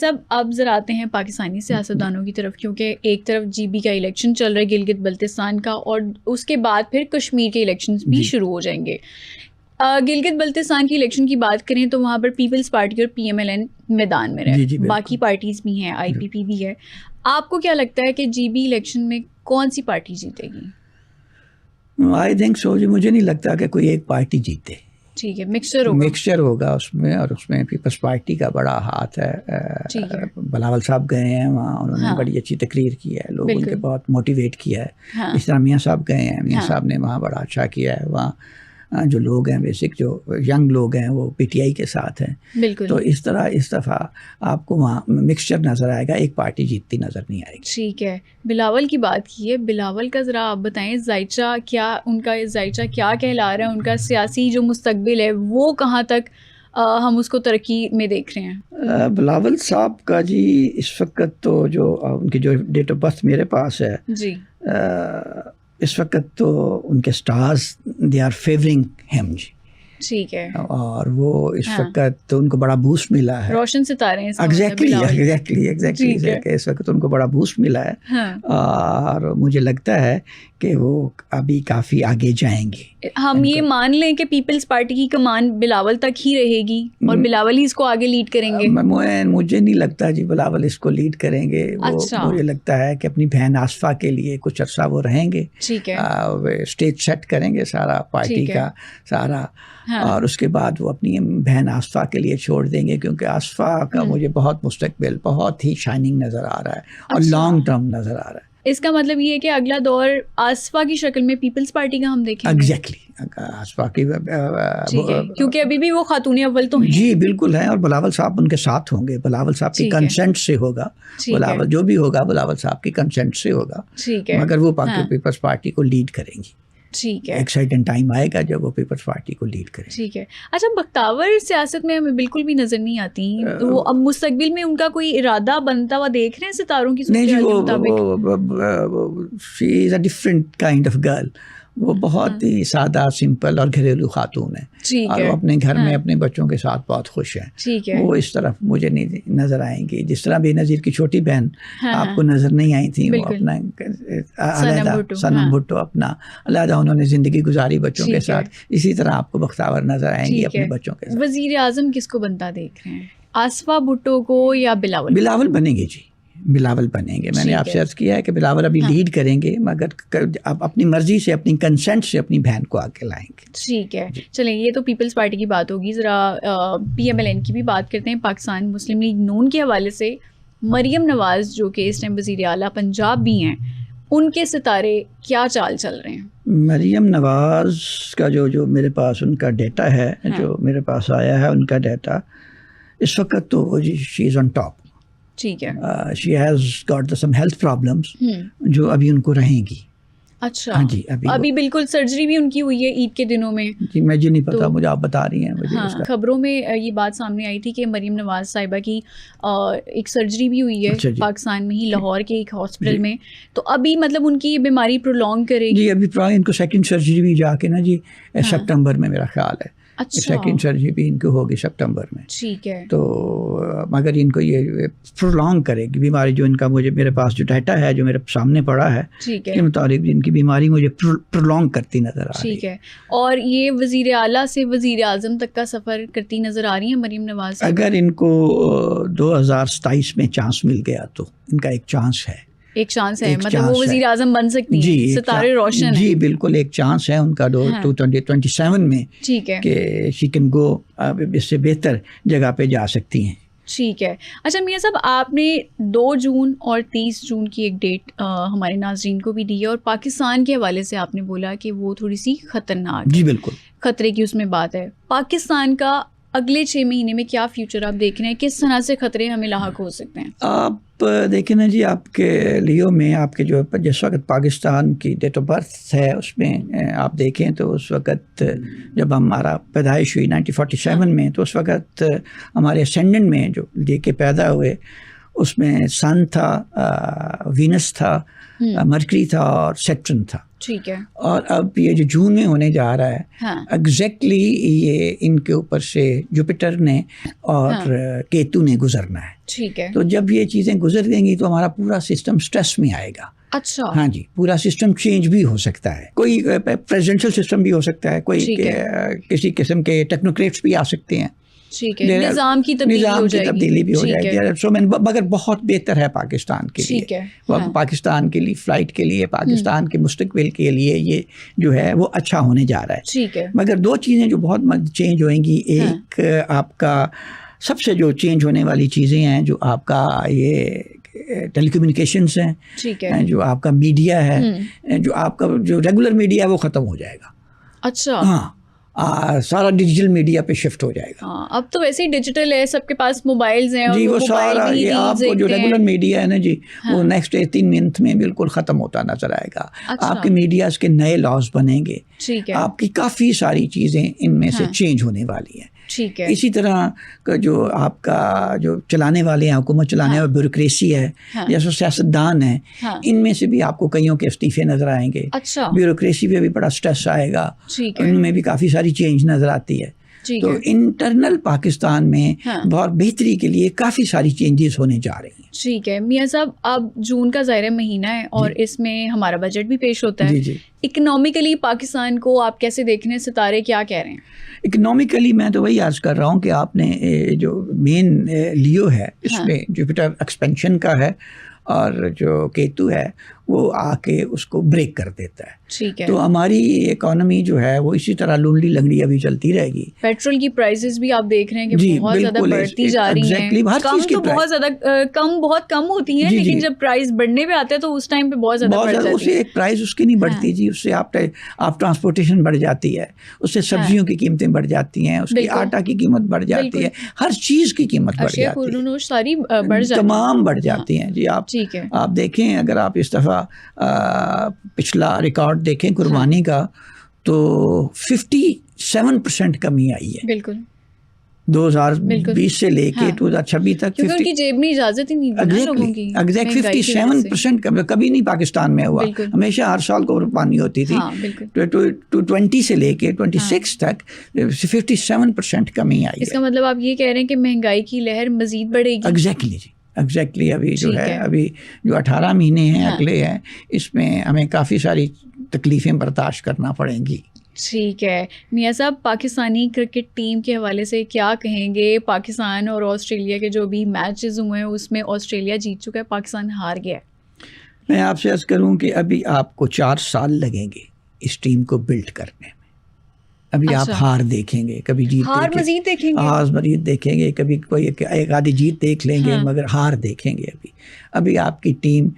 صاحب اب ذرا آتے ہیں پاکستانی سیاستدانوں کی طرف، کیونکہ ایک طرف جی بی کا الیکشن چل رہا ہے گلگت بلتستان کا، اور اس کے بعد پھر کشمیر کے الیکشنز بھی شروع ہو جائیں گے. گلگت بلتستان کی الیکشن کی بات کریں تو وہاں پر پیپلز پارٹی اور پی ایم ایل این میدان میں رہے، باقی پارٹیز بھی ہیں، آئی پی پی بھی ہے. آپ کو کیا لگتا ہے کہ جی بی الیکشن میں کون سی پارٹی جیتے گی؟ آئی تھنک سو جی، مجھے نہیں لگتا کہ کوئی ایک پارٹی جیتے. ٹھیک ہے، مکسچر ہوگا اس میں، اور اس میں پیپلز پارٹی کا بڑا ہاتھ ہے. بلاول صاحب گئے ہیں وہاں، انہوں نے بڑی اچھی تقریر کی ہے، لوگ ان کے بہت موٹیویٹ کیا ہے. اس طرح میاں صاحب گئے ہیں، میاں صاحب نے وہاں بڑا اچھا کیا ہے. وہاں جو لوگ ہیں بیسک، جو ینگ لوگ ہیں وہ پی ٹی آئی کے ساتھ ہیں. تو اس طرح اس دفعہ آپ کو وہاں مکسچر نظر آئے گا، ایک پارٹی جیتتی نظر نہیں آئے گی. ٹھیک ہے. بلاول کی بات کی ہے، بلاول کا ذرا آپ بتائیں، ذائچہ کیا ان کا ذائچہ کیا کہلا رہا ہے، ان کا سیاسی جو مستقبل ہے وہ کہاں تک ہم اس کو ترقی میں دیکھ رہے ہیں؟ بلاول صاحب کا جی اس وقت تو جو ان کی جو ڈیٹ آف برتھ میرے پاس ہے جی، اس وقت تو ان کے stars they are favouring them جی. ٹھیک ہے. اور وہ اس وقت ان کو بڑا بوسٹ ملا ہے، روشن ستارے ہیں. ایگزیکٹلی اس وقت ان کو بڑا بوسٹ ملا ہے. اور مجھے لگتا ہے کہ وہ ابھی کافی آگے جائیں گے. ہم یہ مان لیں کہ پیپلز پارٹی کی کمان بلاول تک ہی رہے گی اور بلاول ہی اس کو آگے لیڈ کریں گے؟ مجھے نہیں لگتا جی بلاول اس کو لیڈ کریں گے. مجھے لگتا ہے کہ اپنی بہن آصفہ کے لیے کچھ عرصہ وہ رہیں گے، اسٹیج سیٹ کریں گے سارا پارٹی کا سارا، اور اس کے بعد وہ اپنی بہن آصفہ کے لیے چھوڑ دیں گے. کیونکہ آصفہ کا مجھے بہت مستقبل بہت ہی شائننگ نظر آ رہا ہے اور لانگ ٹرم نظر آ رہا ہے. اس کا مطلب یہ ہے کہ اگلا دور آصفہ کی شکل میں پیپلز پارٹی کا ہم دیکھیں گے. ایگزیکٹلی آصفہ کی، کیونکہ ابھی بھی وہ خاتون اول تو ہیں. جی بالکل ہیں، اور بلاول صاحب ان کے ساتھ ہوں گے. بلاول صاحب کی کنسنٹ سے ہوگا، بلاول جو بھی ہوگا بلاول صاحب کی کنسنٹ سے ہوگا، مگر وہ پیپلز پارٹی کو لیڈ کریں گی. ٹھیک ہے. ایکسائٹنگ ٹائم آئے گا جب وہ پیپلز پارٹی کو لیڈ کریں. ٹھیک ہے. اچھا، بختاور سیاست میں ہمیں بالکل بھی نظر نہیں آتی. وہ اب مستقبل میں ان کا کوئی ارادہ بنتا ہوا دیکھ رہے ہیں ستاروں کی صورتحال کے مطابق؟ She is a different kind of girl. وہ بہت ہی سادہ سمپل اور گھریلو خاتون ہے، اور وہ اپنے گھر میں اپنے بچوں کے ساتھ بہت خوش ہیں. وہ اس طرف مجھے نہیں نظر آئیں گی. جس طرح بے نظیر کی چھوٹی بہن آپ کو نظر نہیں آئی تھی، وہ اپنا علیحدہ سنم بھٹو اپنا علیحدہ انہوں نے زندگی گزاری بچوں کے ساتھ، اسی طرح آپ کو بختاور نظر آئیں گی اپنے بچوں کے ساتھ. وزیر اعظم کس کو بنتا دیکھ رہے ہیں، آصفہ بھٹو کو یا بلاول؟ بلاول بنیں گے جی، بلاول بنیں گے. میں نے آپ سے عرض کیا ہے کہ بلاول ابھی لیڈ کریں گے، مگر اب اپنی مرضی سے اپنی کنسنٹ سے اپنی بہن کو آگے لائیں گے. ٹھیک ہے. چلیں، یہ تو پیپلز پارٹی کی بات ہوگی. ذرا پی ایم ایل این کی بھی بات کرتے ہیں. پاکستان مسلم لیگ نون کے حوالے سے مریم نواز جو کہ اس ٹائم وزیر اعلیٰ پنجاب بھی ہیں، ان کے ستارے کیا چال چل رہے ہیں؟ مریم نواز کا جو میرے پاس ان کا ڈیٹا ہے، جو میرے پاس آیا ہے ان کا ڈیٹا اس وقت تو شی از آن ٹاپ. ٹھیک ہے. She has got some health problems جو ابھی ان کو رہیں گی. اچھا جی. ابھی بالکل سرجری بھی ان کی ہوئی ہے عید کے دنوں میں. جی مجھے نہیں پتا، مجھے آپ بتا رہی ہیں. ہاں، خبروں میں یہ بات سامنے آئی تھی کہ مریم نواز صاحبہ کی ایک سرجری بھی ہوئی ہے پاکستان میں ہی، لاہور کے ایک ہاسپٹل میں. تو ابھی مطلب ان کی بیماری پرولونگ کرے گی. جی ابھی ان کو سیکنڈ سرجری بھی جا کے نا جی سپٹمبر میں میرا خیال ہے. سیکنڈ سرجری بھی ان کو ہوگی سپٹمبر میں. ٹھیک ہے. تو مگر ان کو یہ پرولونگ کرے گی بیماری. جو ان کا میرے پاس جو ڈیٹا ہے جو میرے سامنے پڑا ہے اس کے مطابق ان کی بیماری مجھے پرولونگ کرتی نظر آ رہی ہے. ٹھیک ہے. اور یہ وزیر اعلیٰ سے وزیر اعظم تک کا سفر کرتی نظر آ رہی ہیں مریم نواز. اگر ان کو 2027 میں چانس مل گیا تو ان کا ایک چانس ہے. ایک چانس ہے، مطلب وہ وزیر اعظم بن سکتی ہیں. جی ستارے روشن ہیں. جی بالکل ایک چانس ہے ان کا 2027 میں. ٹھیک ہے. کہ شی کین گو، اس سے بہتر جگہ پہ جا سکتی ہیں. ٹھیک ہے. اچھا میاں صاحب، آپ نے 2 جون اور 30 جون کی ایک ڈیٹ ہمارے ناظرین کو بھی دی ہے، اور پاکستان کے حوالے سے آپ نے بولا کہ وہ تھوڑی سی خطرناک ہے. جی بالکل خطرے کی اس میں بات ہے. پاکستان کا اگلے 6 مہینے میں کیا فیوچر آپ دیکھ رہے ہیں؟ کس طرح سے خطرے ہمیں لاحق ہو سکتے ہیں؟ آپ دیکھیں نا جی، آپ کے لیو میں آپ کے جو جس وقت پاکستان کی ڈیٹ آف برتھ ہے اس میں آپ دیکھیں تو اس وقت جب ہمارا پیدائش ہوئی 1947 میں، تو اس وقت ہمارے اسینڈنٹ میں جو لے کے پیدا ہوئے اس میں سن تھا، وینس تھا، مرکری تھا اور سیٹرن تھا. ٹھیک ہے. اور اب یہ جو جون میں ہونے جا رہا ہے ایگزیکٹلی یہ ان کے اوپر سے جوپیٹر نے اور کیتو نے گزرنا ہے. ٹھیک ہے. تو جب یہ چیزیں گزر دیں گی تو ہمارا پورا سسٹم سٹریس میں آئے گا. اچھا. ہاں جی, پورا سسٹم چینج بھی ہو سکتا ہے. کوئی پریزیڈنشل سسٹم بھی ہو سکتا ہے, کوئی کسی قسم کے ٹیکنوکریٹس بھی آ سکتے ہیں. ٹھیک ہے. نظام کی تبدیلی بھی ہو جائے گی. مگر بہت بہتر ہے پاکستان کے لیے, پاکستان کے لیے فلائٹ کے لیے, پاکستان کے مستقبل کے لیے یہ جو ہے وہ اچھا ہونے جا رہا ہے. ٹھیک ہے. مگر دو چیزیں جو بہت چینج ہوئیں گی, ایک آپ کا سب سے جو چینج ہونے والی چیزیں ہیں جو آپ کا یہ ٹیلی کمیونیکیشنس ہیں, جو آپ کا میڈیا ہے, جو آپ کا جو ریگولر میڈیا ہے وہ ختم ہو جائے گا. اچھا. ہاں, سارا ڈیجیٹل میڈیا پہ شفٹ ہو جائے گا. اب تو ویسے ہی ڈیجیٹل ہے, سب کے پاس موبائلز ہیں. جی, وہ سارا یہ آپ کو جو ریگولر میڈیا ہے نا جی, وہ نیکسٹ 18 منتھ میں بالکل ختم ہوتا نظر آئے گا. آپ کے میڈیاز کے نئے لاز بنیں گے. آپ کی کافی ساری چیزیں ان میں سے چینج ہونے والی ہیں. اسی طرح کا جو آپ کا جو چلانے والے ہیں, حکومت چلانے والے بیوروکریسی ہے, جیسے سیاستدان ہیں, ان میں سے بھی آپ کو کئیوں کے استعفے نظر آئیں گے. بیوروکریسی پہ بھی بڑا سٹریس آئے گا, ان میں بھی کافی ساری چینج نظر آتی ہے. تو انٹرنل پاکستان میں بہت بہتری کے لیے کافی ساری چینجز ہونے جا رہی ہیں. ٹھیک ہے. میاں صاحب, اب جون کا ظاہر مہینہ ہے اور اس میں ہمارا بجٹ بھی پیش ہوتا ہے. اکنامکلی پاکستان کو آپ کیسے دیکھ رہے ہیں, ستارے کیا کہہ رہے ہیں؟ اکنامکلی میں تو وہی عرض کر رہا ہوں کہ آپ نے جو مین لیو ہے اس میں جوپیٹر ایکسپینشن کا ہے, اور جو کیتو ہے وہ آ کے اس کو بریک کر دیتا ہے. تو ہماری اکانومی جو ہے وہ اسی طرح لونڈی لنگڑی ابھی چلتی رہے گی. پیٹرول کی پرائسز بھی آپ دیکھ رہے ہیں کہ بہت زیادہ بڑھتی جا رہی ہیں. کم تو بہت زیادہ بہت کم ہوتی ہیں, لیکن جب پرائس بڑھنے پہ آتا ہے تو اس ٹائم پہ بہت زیادہ بڑھ جاتی ہے. ایک پرائس اس کی نہیں بڑھتی جی, اس سے آپ ٹرانسپورٹیشن بڑھ جاتی ہے, اس سے سبزیوں کی قیمتیں بڑھ جاتی ہیں, اس کی آٹا کی قیمت بڑھ جاتی ہے, ہر چیز کی قیمت بڑھ جاتی ہے, تمام بڑھ جاتی ہیں جی. آپ دیکھیں, اگر آپ اس دفعہ پچھلا ریکارڈ دیکھیں قربانی کا تو 57% کمی آئی ہے. بالکل 2020 سے لے کے 2026 تک, کیونکہ ان کی جیب میں اجازت ہی نہیں دی لوگوں کی. 57% کبھی نہیں پاکستان میں ہوا, ہمیشہ ہر سال قربانی ہوتی تھی. 2020 سے لے کے 26 تک 57% کمی آئی. اس کا مطلب آپ یہ کہہ رہے ہیں کہ مہنگائی کی لہر مزید بڑھے گی؟ ایگزیکٹلی ابھی جو ہے, ابھی جو 18 مہینے ہیں اگلے ہیں, اس میں ہمیں کافی ساری تکلیفیں برداشت کرنا پڑیں گی. ٹھیک ہے. میاں صاحب, پاکستانی کرکٹ ٹیم کے حوالے سے کیا کہیں گے؟ پاکستان اور آسٹریلیا کے جو بھی میچز ہوئے ہیں اس میں آسٹریلیا جیت چکا ہے, پاکستان ہار گیا ہے. میں آپ سے عرض کروں کہ ابھی آپ کو 4 سال لگیں گے اس ٹیم کو بلڈ کرنے میں. ابھی آپ ہار دیکھیں گے, کبھی جیت مزید دیکھیں گے, کبھی کوئی ایک آدھی جیت دیکھ لیں گے, مگر ہار دیکھیں گے. ابھی آپ کی ٹیم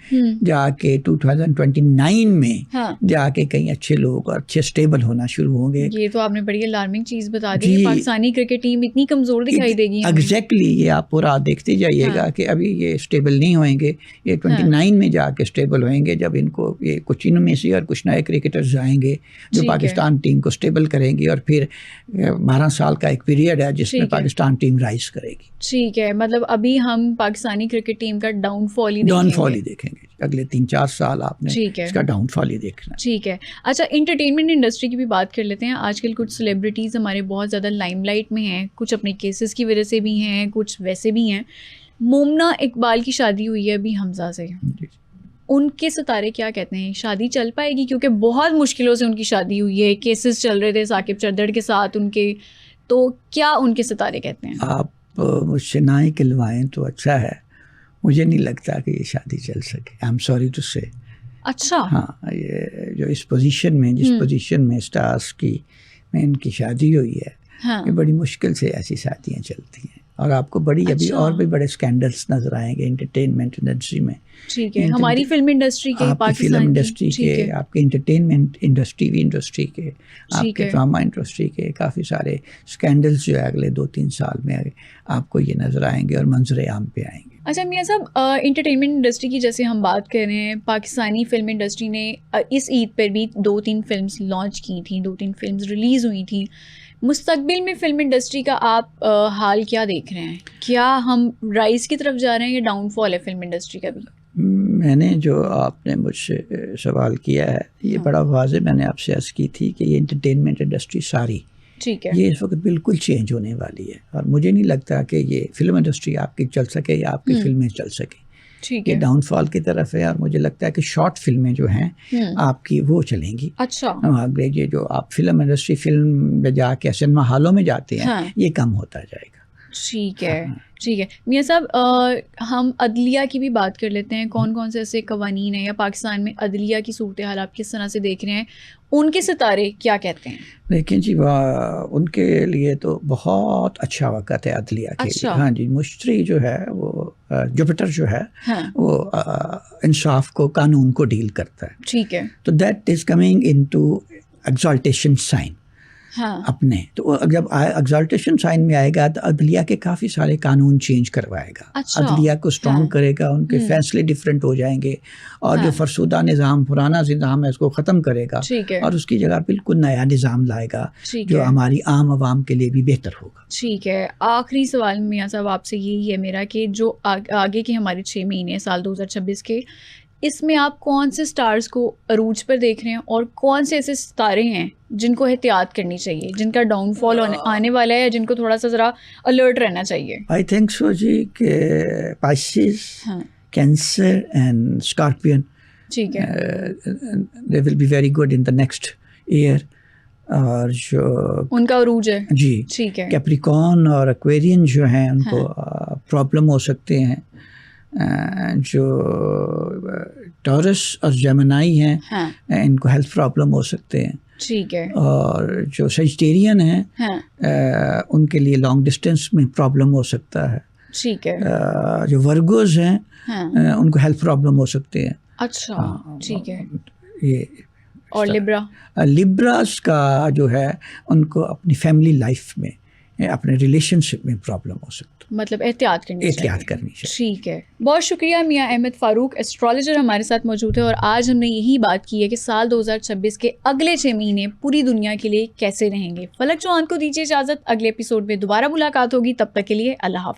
جا کے 2029 میں جا کے کئی اچھے لوگ اور اچھے سٹیبل ہونا شروع ہوں گے. یہ تو آپ نے بڑی الارمنگ چیز بتا دی. پاکستانی کرکٹ ٹیم اتنی کمزور دکھائی دے گی. ایگزیکٹلی, یہ آپ پورا دیکھتے جائیے گا کہ ابھی یہ سٹیبل نہیں ہوئیں گے. یہ 29 میں جا کے سٹیبل ہوئیں گے, جب ان کو یہ کچھ ان میں سے اور کچھ نئے کرکٹرز آئیں گے جو پاکستان ٹیم کو سٹیبل کریں گے, اور پھر 12 سال کا ایک پیریڈ ہے جس میں پاکستان ٹیم رائز کرے گی. ٹھیک ہے. مطلب ابھی ہم پاکستانی کرکٹ ٹیم کا ڈاؤن فال ہی دیکھیں گے. اگلے 3-4 سال آپ نے اس کا ڈاؤن فال ہی دیکھنا. ٹھیک ہے. اچھا, انٹرٹینمنٹ انڈسٹری کی بھی بات کر لیتے ہیں. آج کل کچھ سیلیبریٹیز ہمارے بہت زیادہ لائم لائٹ میں ہیں, کچھ اپنے کیسز کی وجہ سے بھی ہیں, کچھ ویسے بھی ہیں. مومنا اقبال کی شادی ہوئی ہے ابھی حمزہ سے, ان کے ستارے کیا کہتے ہیں؟ شادی چل پائے گی؟ کیونکہ بہت مشکلوں سے ان کی شادی ہوئی ہے, کیسز چل رہے تھے ثاقب چردڑ کے ساتھ ان کے, تو کیا ان کے ستارے کہتے ہیں؟ آپ مجھ سے نہ ہی کلوائیں تو اچھا ہے, مجھے نہیں لگتا کہ یہ شادی چل سکے. آئی ایم سوری ٹو سے. اچھا. ہاں, یہ جو اس پوزیشن میں جس پوزیشن میں اسٹارس کی میں ان کی شادی ہوئی ہے, یہ بڑی مشکل سے ایسی شادیاں چلتی ہیں. اور آپ کو بڑی ابھی اور بھی بڑے اسکینڈلس نظر آئیں گے انٹرٹینمنٹ انڈسٹری میں. ٹھیک ہے. ہماری فلم انڈسٹری کے, فلم انڈسٹری کے, آپ کے انٹرٹینمنٹ انڈسٹری کے, آپ کے ڈرامہ انڈسٹری کے کافی سارے اسکینڈلس جو ہے اگلے 2-3 سال میں آپ کو یہ نظر آئیں گے اور منظر عام پہ آئیں گے. اچھا میاں صاحب, انٹرٹینمنٹ انڈسٹری کی جیسے ہم بات کر رہے ہیں, پاکستانی فلم انڈسٹری نے اس عید پر بھی 2-3 فلمز لانچ کی تھیں, 2-3 فلمز ریلیز ہوئی تھیں. مستقبل میں فلم انڈسٹری کا آپ حال کیا دیکھ رہے ہیں؟ کیا ہم رائز کی طرف جا رہے ہیں یا ڈاؤن فال ہے فلم انڈسٹری کا بھی؟ میں نے جو آپ نے مجھ سے سوال کیا ہے یہ بڑا واضح میں نے آپ سے عرض کی تھی کہ یہ انٹرٹینمنٹ انڈسٹری ساری ٹھیک ہے یہ اس وقت بالکل چینج ہونے والی ہے، اور مجھے نہیں لگتا کہ یہ فلم انڈسٹری آپ کی چل سکے یا آپ کی فلمیں چل سکیں. یہ ڈاؤن فال کی طرف ہے، اور مجھے لگتا ہے کہ شارٹ فلمیں جو ہیں آپ کی وہ چلیں گی. اچھا یہ جو آپ فلم انڈسٹری فلم میں جا کے سنیما ہالوں میں جاتے ہیں یہ کم ہوتا جائے گا. ٹھیک ہے ٹھیک ہے. میاں صاحب ہم عدلیہ کی بھی بات کر لیتے ہیں. کون کون سے ایسے قوانین ہیں یا پاکستان میں عدلیہ کی صورتحال آپ کس طرح سے دیکھ رہے ہیں؟ ان کے ستارے کیا کہتے ہیں؟ دیکھیں جی ان کے لیے تو بہت اچھا وقت ہے عدلیہ کے لیے. ہاں جی، مشتری جو ہے وہ جوپیٹر جو ہے وہ انصاف کو قانون کو ڈیل کرتا ہے. ٹھیک ہے. تو that is coming into exaltation sign اپنے. تو جب ایگزالٹیشن سائن میں آئے گا تو عدلیہ کے کافی سارے قانون چینج کروائے گا. عدلیہ کو اسٹرانگ کرے گا، ان کے فیصلے ڈفرینٹ ہو جائیں گے، اور جو فرسودہ نظام پرانا نظام ہے اس کو ختم کرے گا اور اس کی جگہ بالکل نیا نظام لائے گا جو ہماری عام عوام کے لیے بھی بہتر ہوگا. ٹھیک ہے. آخری سوال میاں صاحب آپ سے یہی ہے میرا کہ جو آگے کے ہمارے 6 مہینے سال 2026 کے، اس میں آپ کون سے سٹارز کو عروج پر دیکھ رہے ہیں اور کون سے ایسے ستارے ہیں جن کو احتیاط کرنی چاہیے، جن کا ڈاؤن فال آنے والا ہے یا جن کو تھوڑا سا ذرا الرٹ رہنا چاہیے؟ آئی تھنک سو جی کہ Pisces, Cancer and Scorpion they will be very good in the next year. اور جو ان کا عروج ہے جی ٹھیک ہے. کیپریکون اور ایکویرین جو ہیں ان کو پرابلم ہو سکتے ہیں. جو ٹورس اور جیمنائی ہیں ان کو ہیلتھ پرابلم ہو سکتے ہیں. ٹھیک ہے. اور جو سیجٹیرین ہیں ان کے لیے لانگ ڈسٹینس میں پرابلم ہو سکتا ہے. ٹھیک ہے. جو ورگوز ہیں ان کو ہیلتھ پرابلم ہو سکتے ہیں. اچھا ٹھیک ہے. یہ اور لیبراز کا جو ہے ان کو اپنی فیملی لائف میں اپنے ریلیشن شپ میں پرابلم ہو سکتا ہے، مطلب احتیاط کرنی چاہیے. ٹھیک ہے. بہت شکریہ میاں احمد فاروق، ایسٹرالوجر ہمارے ساتھ موجود ہے، اور آج ہم نے یہی بات کی ہے کہ سال 2026 کے اگلے 6 مہینے پوری دنیا کے لیے کیسے رہیں گے. فلک چوہان کو دیجیے اجازت، اگلے ایپیسوڈ میں دوبارہ ملاقات ہوگی. تب تک کے لیے اللہ حافظ.